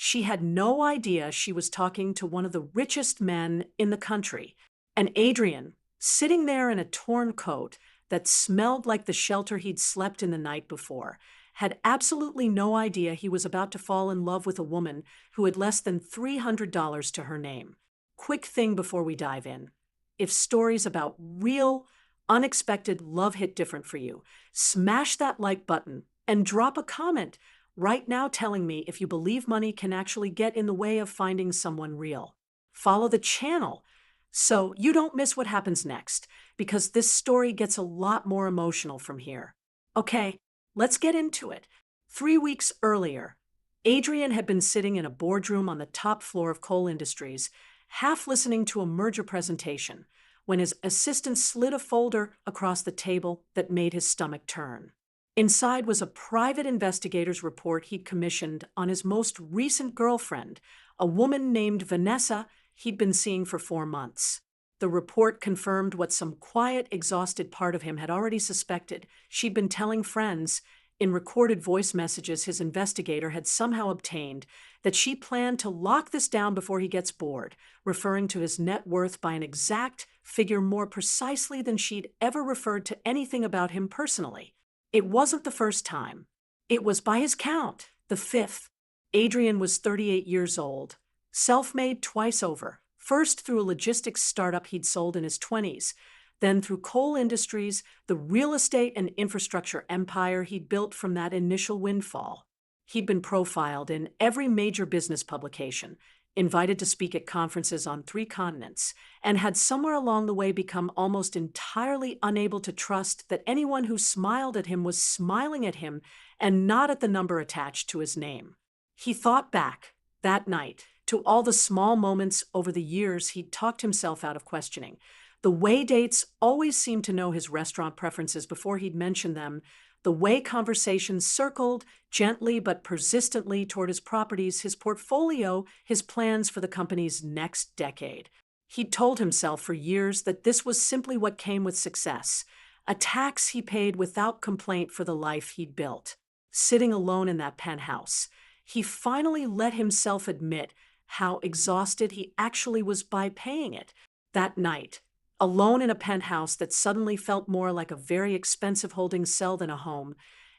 She had no idea she was talking to one of the richest men in the country. And Adrian, sitting there in a torn coat that smelled like the shelter he'd slept in the night before, had absolutely no idea he was about to fall in love with a woman who had less than $300 to her name. Quick thing before we dive in. If stories about real, unexpected love hit different for you, smash that like button and drop a comment right now telling me if you believe money can actually get in the way of finding someone real. Follow the channel so you don't miss what happens next, because this story gets a lot more emotional from here. Okay, let's get into it. 3 weeks earlier, Adrian had been sitting in a boardroom on the top floor of Coal Industries, half listening to a merger presentation, when his assistant slid a folder across the table that made his stomach turn. Inside was a private investigator's report he'd commissioned on his most recent girlfriend, a woman named Vanessa he'd been seeing for 4 months. The report confirmed what some quiet, exhausted part of him had already suspected. She'd been telling friends, in recorded voice messages his investigator had somehow obtained, that she planned to lock this down before he gets bored, referring to his net worth by an exact figure more precisely than she'd ever referred to anything about him personally. It wasn't the first time. It was, by his count, the fifth. Adrian was 38 years old, self-made twice over, first through a logistics startup he'd sold in his 20s, then through Coal Industries, the real estate and infrastructure empire he'd built from that initial windfall. He'd been profiled in every major business publication, invited to speak at conferences on 3 continents, and had somewhere along the way become almost entirely unable to trust that anyone who smiled at him was smiling at him and not at the number attached to his name. He thought back, that night, to all the small moments over the years he'd talked himself out of questioning. The way dates always seemed to know his restaurant preferences before he'd mentioned them, the way conversations circled, gently but persistently, toward his properties, his portfolio, his plans for the company's next decade. He'd told himself for years that this was simply what came with success, a tax he paid without complaint for the life he'd built. Sitting alone in that penthouse, he finally let himself admit how exhausted he actually was by paying it. That night, alone in a penthouse that suddenly felt more like a very expensive holding cell than a home,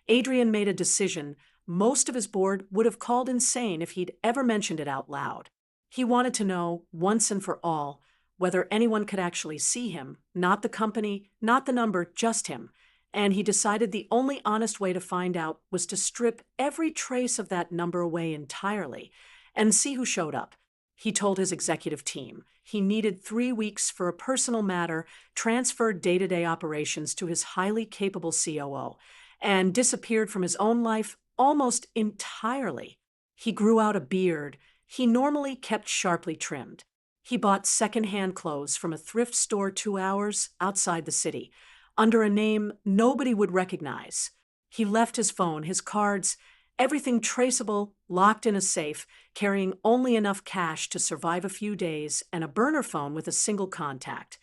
Adrian made a decision most of his board would have called insane if he'd ever mentioned it out loud. He wanted to know, once and for all, whether anyone could actually see him, not the company, not the number, just him. And he decided the only honest way to find out was to strip every trace of that number away entirely and see who showed up. He told his executive team he needed 3 weeks for a personal matter, transferred day-to-day operations to his highly capable COO, and disappeared from his own life almost entirely. He grew out a beard he normally kept sharply trimmed. He bought second-hand clothes from a thrift store 2 hours outside the city, under a name nobody would recognize. He left his phone, his cards, everything traceable, locked in a safe, carrying only enough cash to survive a few days, and a burner phone with a single contact.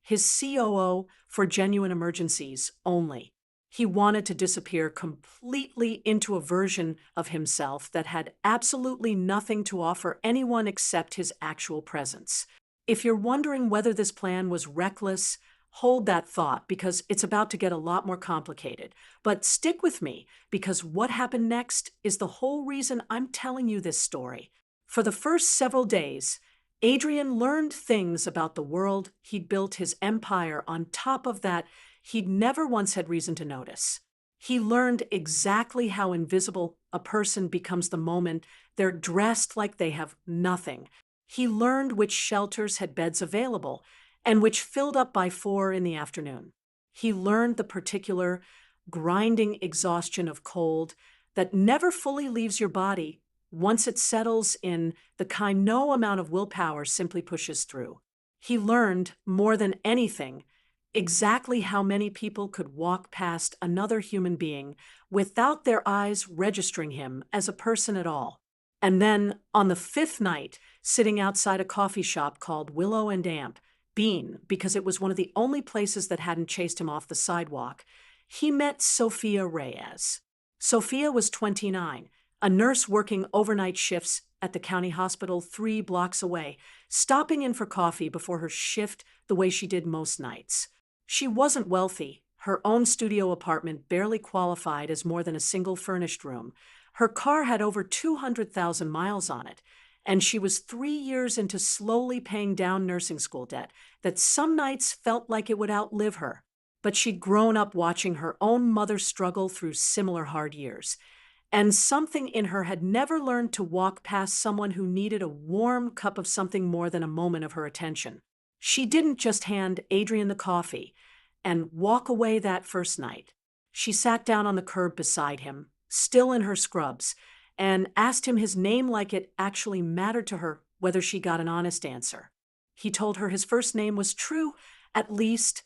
His COO for genuine emergencies only. He wanted to disappear completely into a version of himself that had absolutely nothing to offer anyone except his actual presence. If you're wondering whether this plan was reckless, hold that thought, because it's about to get a lot more complicated. But stick with me, because what happened next is the whole reason I'm telling you this story. For the first several days, Adrian learned things about the world he'd built his empire on top of that he'd never once had reason to notice. He learned exactly how invisible a person becomes the moment they're dressed like they have nothing. He learned which shelters had beds available and which filled up by 4 in the afternoon. He learned the particular grinding exhaustion of cold that never fully leaves your body once it settles in, the kind no amount of willpower simply pushes through. He learned, more than anything, exactly how many people could walk past another human being without their eyes registering him as a person at all. And then, on the 5th night, sitting outside a coffee shop called Willow and Amp, Bean, because it was one of the only places that hadn't chased him off the sidewalk, he met Sofia Reyes. Sofia was 29, a nurse working overnight shifts at the county hospital 3 blocks away, stopping in for coffee before her shift the way she did most nights. She wasn't wealthy. Her own studio apartment barely qualified as more than a single furnished room. Her car had over 200,000 miles on it, and she was 3 years into slowly paying down nursing school debt that some nights felt like it would outlive her. But she'd grown up watching her own mother struggle through similar hard years, and something in her had never learned to walk past someone who needed a warm cup of something more than a moment of her attention. She didn't just hand Adrian the coffee and walk away that first night. She sat down on the curb beside him, still in her scrubs, and asked him his name like it actually mattered to her whether she got an honest answer. He told her his first name was true, at least.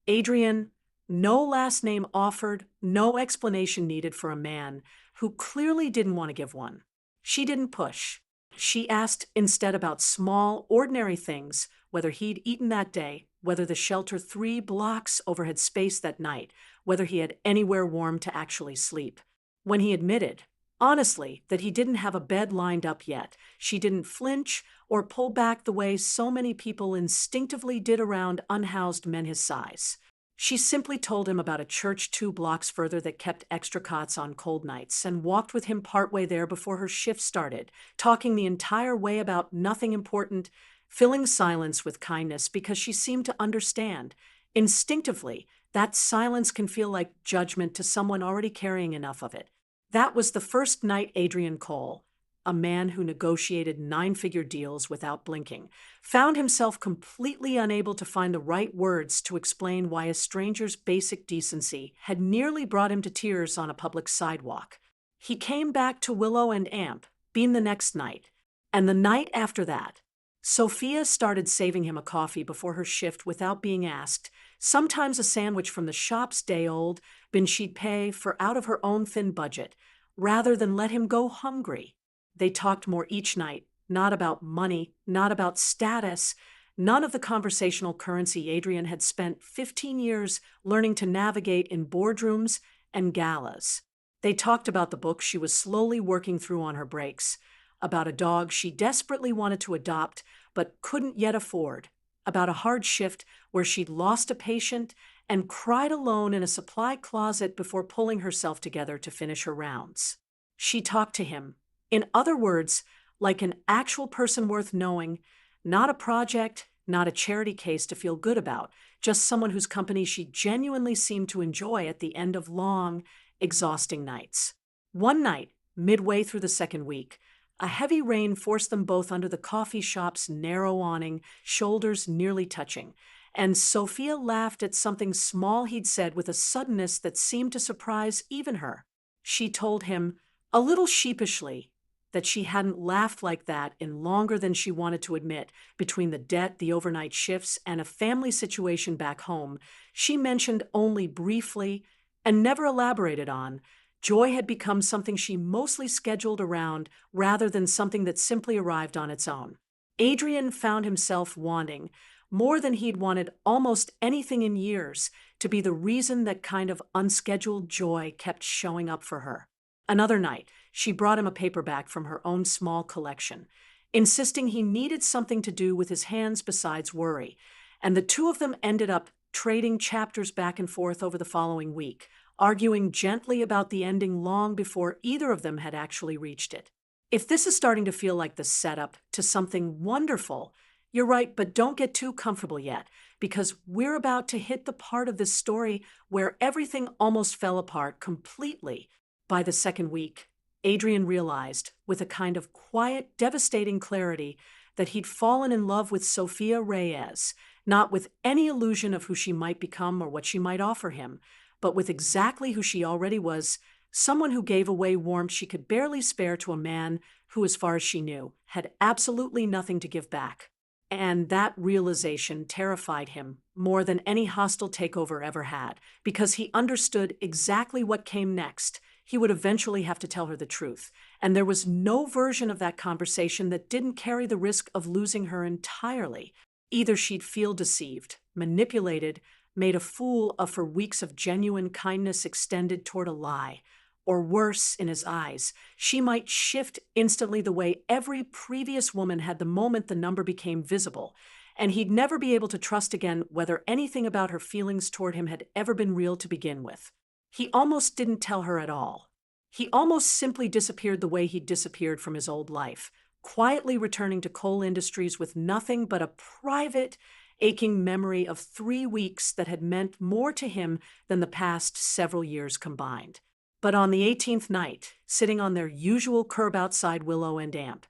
Adrian, no last name offered, no explanation needed for a man who clearly didn't want to give one. She didn't push. She asked instead about small, ordinary things, whether he'd eaten that day, whether the shelter 3 blocks over had space that night, whether he had anywhere warm to actually sleep. When he admitted, honestly, that he didn't have a bed lined up yet, she didn't flinch or pull back the way so many people instinctively did around unhoused men his size. She simply told him about a church 2 blocks further that kept extra cots on cold nights and walked with him partway there before her shift started, talking the entire way about nothing important, filling silence with kindness because she seemed to understand. Instinctively, that silence can feel like judgment to someone already carrying enough of it. That was the first night Adrian Cole, a man who negotiated 9-figure deals without blinking, found himself completely unable to find the right words to explain why a stranger's basic decency had nearly brought him to tears on a public sidewalk. He came back to Willow and Amp, Bean the next night, and the night after that. Sofia started saving him a coffee before her shift without being asked, sometimes a sandwich from the shop's day-old bin she'd pay for out of her own thin budget, rather than let him go hungry. They talked more each night, not about money, not about status, none of the conversational currency Adrian had spent 15 years learning to navigate in boardrooms and galas. They talked about the book she was slowly working through on her breaks, about a dog she desperately wanted to adopt but couldn't yet afford, about a hard shift where she'd lost a patient and cried alone in a supply closet before pulling herself together to finish her rounds. She talked to him, in other words, like an actual person worth knowing, not a project, not a charity case to feel good about, just someone whose company she genuinely seemed to enjoy at the end of long, exhausting nights. One night, midway through the second week, a heavy rain forced them both under the coffee shop's narrow awning, shoulders nearly touching, and Sofia laughed at something small he'd said with a suddenness that seemed to surprise even her. She told him, a little sheepishly, that she hadn't laughed like that in longer than she wanted to admit. Between the debt, the overnight shifts, and a family situation back home, she mentioned only briefly and never elaborated on. Joy had become something she mostly scheduled around rather than something that simply arrived on its own. Adrian found himself wanting, more than he'd wanted almost anything in years, to be the reason that kind of unscheduled joy kept showing up for her. Another night, she brought him a paperback from her own small collection, insisting he needed something to do with his hands besides worry, and the two of them ended up trading chapters back and forth over the following week, arguing gently about the ending long before either of them had actually reached it. If this is starting to feel like the setup to something wonderful, you're right, but don't get too comfortable yet, because we're about to hit the part of this story where everything almost fell apart completely. By the second week, Adrian realized, with a kind of quiet, devastating clarity, that he'd fallen in love with Sofia Reyes, not with any illusion of who she might become or what she might offer him, but with exactly who she already was, someone who gave away warmth she could barely spare to a man who, as far as she knew, had absolutely nothing to give back. And that realization terrified him more than any hostile takeover ever had, because he understood exactly what came next. He would eventually have to tell her the truth, and there was no version of that conversation that didn't carry the risk of losing her entirely. Either she'd feel deceived, manipulated, made a fool of for weeks of genuine kindness extended toward a lie, or worse, in his eyes. She might shift instantly the way every previous woman had the moment the number became visible, and he'd never be able to trust again whether anything about her feelings toward him had ever been real to begin with. He almost didn't tell her at all. He almost simply disappeared the way he'd disappeared from his old life, quietly returning to coal industries with nothing but a private, aching memory of 3 weeks that had meant more to him than the past several years combined. But on the 18th night, sitting on their usual curb outside Willow and Amp,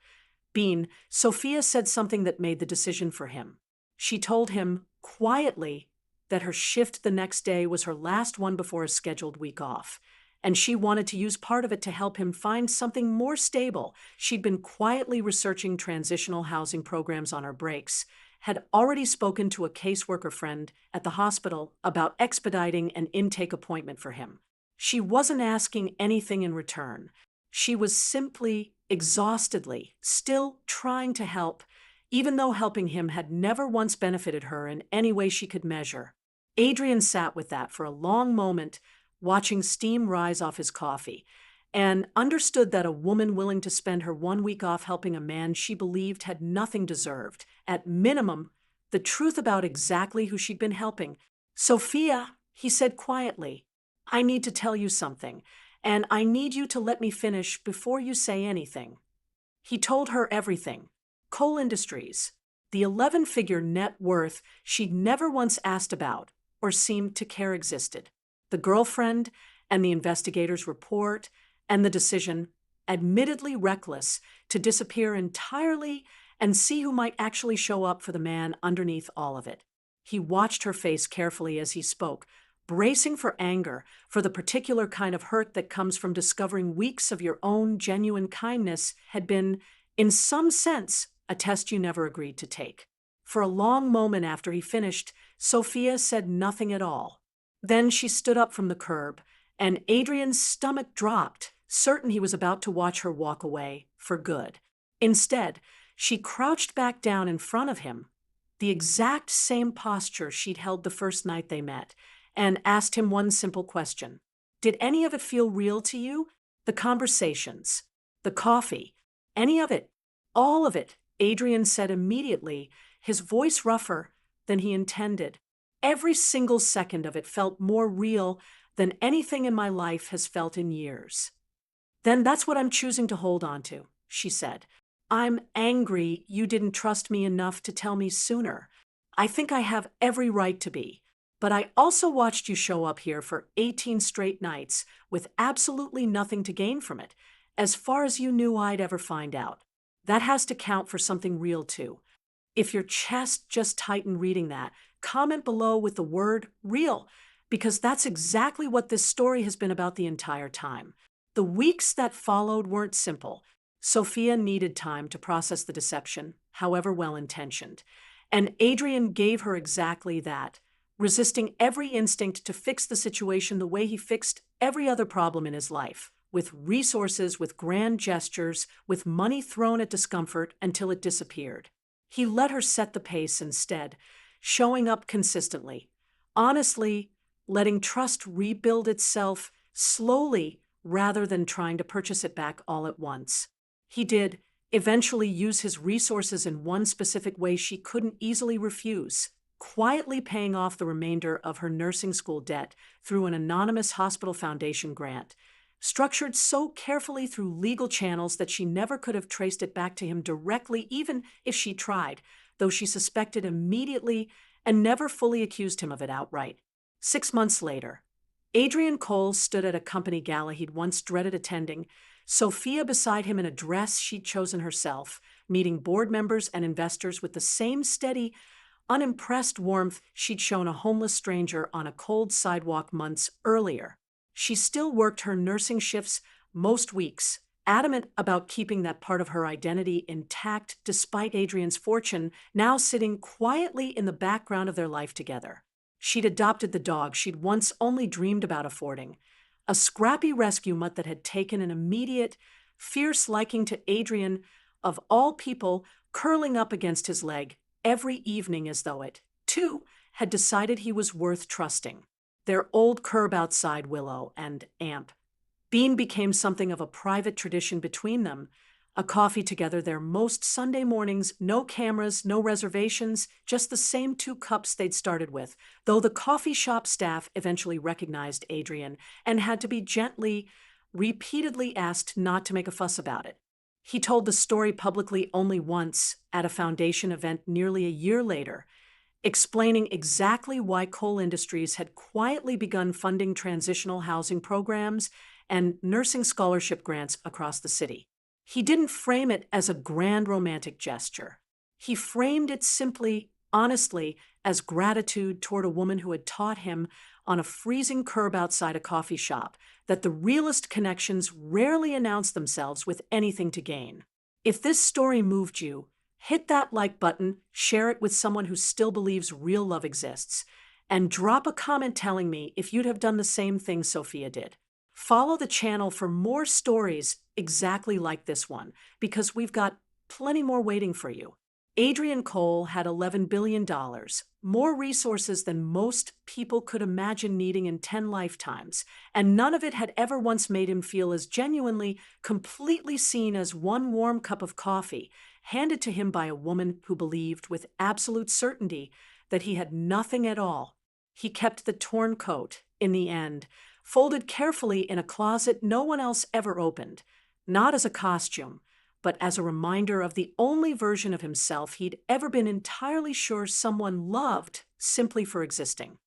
Bean, Sofia said something that made the decision for him. She told him, quietly, that her shift the next day was her last one before a scheduled week off, and she wanted to use part of it to help him find something more stable. She'd been quietly researching transitional housing programs on her breaks, had already spoken to a caseworker friend at the hospital about expediting an intake appointment for him. She wasn't asking anything in return. She was simply, exhaustedly, still trying to help, even though helping him had never once benefited her in any way she could measure. Adrian sat with that for a long moment, watching steam rise off his coffee, and understood that a woman willing to spend her 1 week off helping a man she believed had nothing deserved, at minimum, the truth about exactly who she'd been helping. Sofia, he said quietly, I need to tell you something, and I need you to let me finish before you say anything. He told her everything. Coal industries, the 11-figure net worth she'd never once asked about or seemed to care existed, the girlfriend and the investigator's report, and the decision, admittedly reckless, to disappear entirely and see who might actually show up for the man underneath all of it. He watched her face carefully as he spoke, bracing for anger, for the particular kind of hurt that comes from discovering weeks of your own genuine kindness had been, in some sense, a test you never agreed to take. For a long moment after he finished, Sofia said nothing at all. Then she stood up from the curb, and Adrian's stomach dropped, certain he was about to watch her walk away, for good. Instead, she crouched back down in front of him, the exact same posture she'd held the first night they met, and asked him one simple question. Did any of it feel real to you? The conversations, the coffee, any of it, all of it, Adrian said immediately, his voice rougher than he intended. Every single second of it felt more real than anything in my life has felt in years. Then that's what I'm choosing to hold on to, she said. I'm angry you didn't trust me enough to tell me sooner. I think I have every right to be. But I also watched you show up here for 18 straight nights with absolutely nothing to gain from it, as far as you knew I'd ever find out. That has to count for something real too. If your chest just tightened reading that, comment below with the word real, because that's exactly what this story has been about the entire time. The weeks that followed weren't simple. Sofia needed time to process the deception, however well-intentioned, and Adrian gave her exactly that, resisting every instinct to fix the situation the way he fixed every other problem in his life, with resources, with grand gestures, with money thrown at discomfort until it disappeared. He let her set the pace instead, showing up consistently, honestly, letting trust rebuild itself slowly rather than trying to purchase it back all at once. He did eventually use his resources in one specific way she couldn't easily refuse, quietly paying off the remainder of her nursing school debt through an anonymous hospital foundation grant, structured so carefully through legal channels that she never could have traced it back to him directly even if she tried, though she suspected immediately and never fully accused him of it outright. 6 months later, Adrian Cole stood at a company gala he'd once dreaded attending, Sofia beside him in a dress she'd chosen herself, meeting board members and investors with the same steady, unimpressed warmth she'd shown a homeless stranger on a cold sidewalk months earlier. She still worked her nursing shifts most weeks, adamant about keeping that part of her identity intact despite Adrian's fortune, now sitting quietly in the background of their life together. She'd adopted the dog she'd once only dreamed about affording, a scrappy rescue mutt that had taken an immediate, fierce liking to Adrian, of all people, curling up against his leg every evening as though it, too, had decided he was worth trusting. Their old curb outside Willow and Amp, Bean became something of a private tradition between them, a coffee together their most Sunday mornings, no cameras, no reservations, just the same 2 cups they'd started with, though the coffee shop staff eventually recognized Adrian and had to be repeatedly asked not to make a fuss about it. He told the story publicly only once at a foundation event nearly a year later, explaining exactly why coal industries had quietly begun funding transitional housing programs and nursing scholarship grants across the city. He didn't frame it as a grand romantic gesture. He framed it simply, honestly, as gratitude toward a woman who had taught him on a freezing curb outside a coffee shop that the realest connections rarely announce themselves with anything to gain. If this story moved you, hit that like button, share it with someone who still believes real love exists, and drop a comment telling me if you'd have done the same thing Sofia did. Follow the channel for more stories exactly like this one, because we've got plenty more waiting for you. Adrian Cole had $11 billion, more resources than most people could imagine needing in 10 lifetimes, and none of it had ever once made him feel as genuinely, completely seen as one warm cup of coffee, handed to him by a woman who believed with absolute certainty that he had nothing at all. He kept the torn coat, in the end, folded carefully in a closet no one else ever opened, not as a costume, but as a reminder of the only version of himself he'd ever been entirely sure someone loved simply for existing.